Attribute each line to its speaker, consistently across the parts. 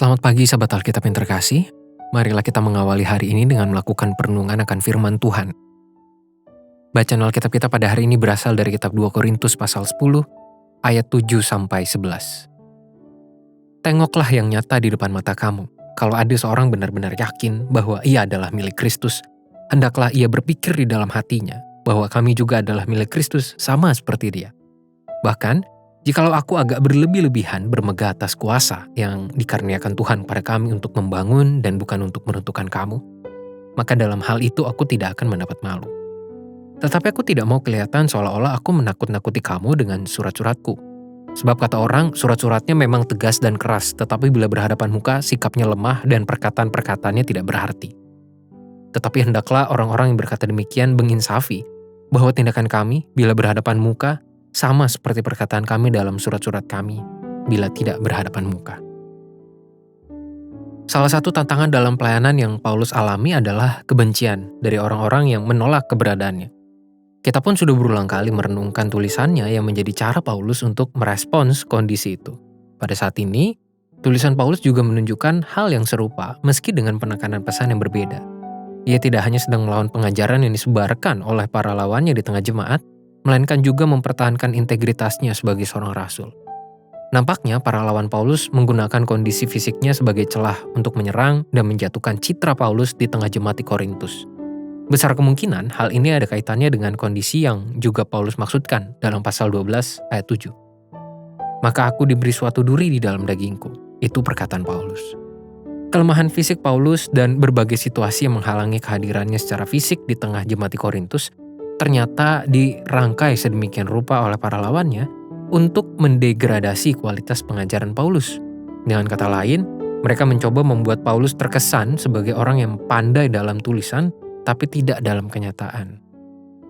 Speaker 1: Selamat pagi sahabat Alkitab yang terkasih. Marilah kita mengawali hari ini dengan melakukan perenungan akan firman Tuhan. Bacaan Alkitab kita pada hari ini berasal dari kitab 2 Korintus pasal 10 ayat 7-11. Tengoklah yang nyata di depan mata kamu. Kalau ada seorang benar-benar yakin bahwa ia adalah milik Kristus, hendaklah ia berpikir di dalam hatinya bahwa kami juga adalah milik Kristus sama seperti dia. Bahkan, jikalau aku agak berlebih-lebihan bermegah atas kuasa yang dikaruniakan Tuhan pada kami untuk membangun dan bukan untuk meruntuhkan kamu, maka dalam hal itu aku tidak akan mendapat malu. Tetapi aku tidak mau kelihatan seolah-olah aku menakut-nakuti kamu dengan surat-suratku. Sebab kata orang, surat-suratnya memang tegas dan keras, tetapi bila berhadapan muka, sikapnya lemah dan perkataan-perkataannya tidak berarti. Tetapi hendaklah orang-orang yang berkata demikian menginsafi bahwa tindakan kami bila berhadapan muka sama seperti perkataan kami dalam surat-surat kami bila tidak berhadapan muka. Salah satu tantangan dalam pelayanan yang Paulus alami adalah kebencian dari orang-orang yang menolak keberadaannya. Kita pun sudah berulang kali merenungkan tulisannya yang menjadi cara Paulus untuk merespons kondisi itu. Pada saat ini, tulisan Paulus juga menunjukkan hal yang serupa meski dengan penekanan pesan yang berbeda. Ia tidak hanya sedang melawan pengajaran yang disebarkan oleh para lawannya di tengah jemaat, melainkan juga mempertahankan integritasnya sebagai seorang rasul. Nampaknya para lawan Paulus menggunakan kondisi fisiknya sebagai celah untuk menyerang dan menjatuhkan citra Paulus di tengah jemaat di Korintus. Besar kemungkinan hal ini ada kaitannya dengan kondisi yang juga Paulus maksudkan dalam pasal 12 ayat 7. Maka aku diberi suatu duri di dalam dagingku. Itu perkataan Paulus. Kelemahan fisik Paulus dan berbagai situasi yang menghalangi kehadirannya secara fisik di tengah jemaat di Korintus ternyata dirangkai sedemikian rupa oleh para lawannya untuk mendegradasi kualitas pengajaran Paulus. Dengan kata lain, mereka mencoba membuat Paulus terkesan sebagai orang yang pandai dalam tulisan, tapi tidak dalam kenyataan.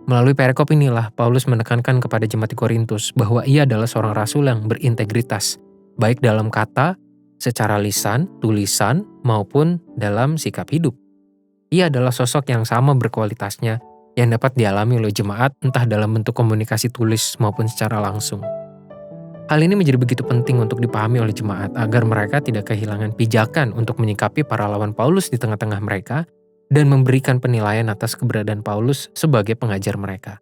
Speaker 1: Melalui perikop inilah, Paulus menekankan kepada jemaat di Korintus bahwa ia adalah seorang rasul yang berintegritas, baik dalam kata, secara lisan, tulisan, maupun dalam sikap hidup. Ia adalah sosok yang sama berkualitasnya, yang dapat dialami oleh jemaat entah dalam bentuk komunikasi tulis maupun secara langsung. Hal ini menjadi begitu penting untuk dipahami oleh jemaat agar mereka tidak kehilangan pijakan untuk menyikapi para lawan Paulus di tengah-tengah mereka dan memberikan penilaian atas keberadaan Paulus sebagai pengajar mereka.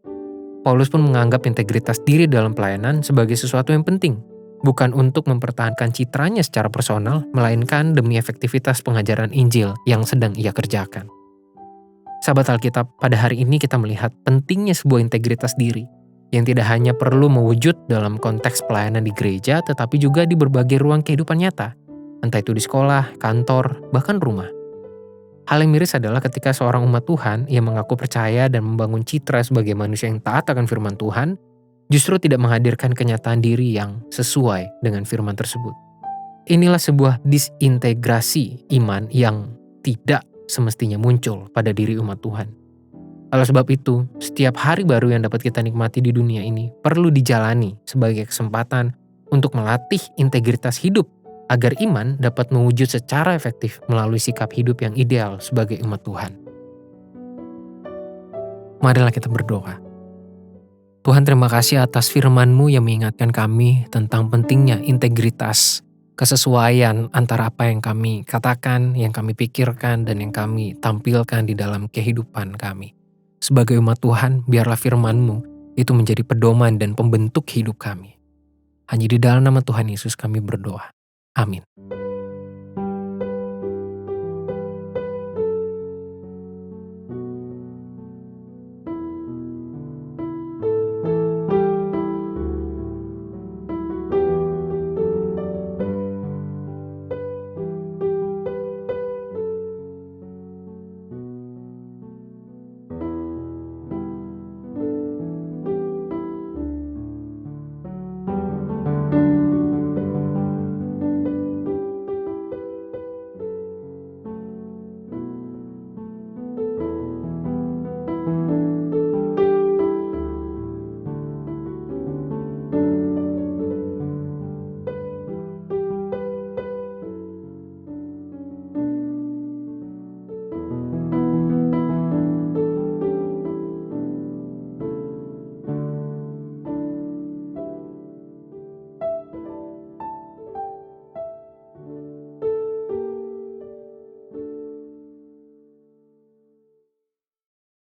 Speaker 1: Paulus pun menganggap integritas diri dalam pelayanan sebagai sesuatu yang penting, bukan untuk mempertahankan citranya secara personal, melainkan demi efektivitas pengajaran Injil yang sedang ia kerjakan. Sahabat Alkitab, pada hari ini kita melihat pentingnya sebuah integritas diri yang tidak hanya perlu mewujud dalam konteks pelayanan di gereja, tetapi juga di berbagai ruang kehidupan nyata, entah itu di sekolah, kantor, bahkan rumah. Hal yang miris adalah ketika seorang umat Tuhan yang mengaku percaya dan membangun citra sebagai manusia yang taat akan firman Tuhan, justru tidak menghadirkan kenyataan diri yang sesuai dengan firman tersebut. Inilah sebuah disintegrasi iman yang tidak semestinya muncul pada diri umat Tuhan. Oleh sebab itu, setiap hari baru yang dapat kita nikmati di dunia ini perlu dijalani sebagai kesempatan untuk melatih integritas hidup agar iman dapat mewujud secara efektif melalui sikap hidup yang ideal sebagai umat Tuhan. Marilah kita berdoa. Tuhan, terima kasih atas firman-Mu yang mengingatkan kami tentang pentingnya integritas, kesesuaian antara apa yang kami katakan, yang kami pikirkan, dan yang kami tampilkan di dalam kehidupan kami. Sebagai umat Tuhan, biarlah firman-Mu itu menjadi pedoman dan pembentuk hidup kami. Hanya di dalam nama Tuhan Yesus kami berdoa. Amin.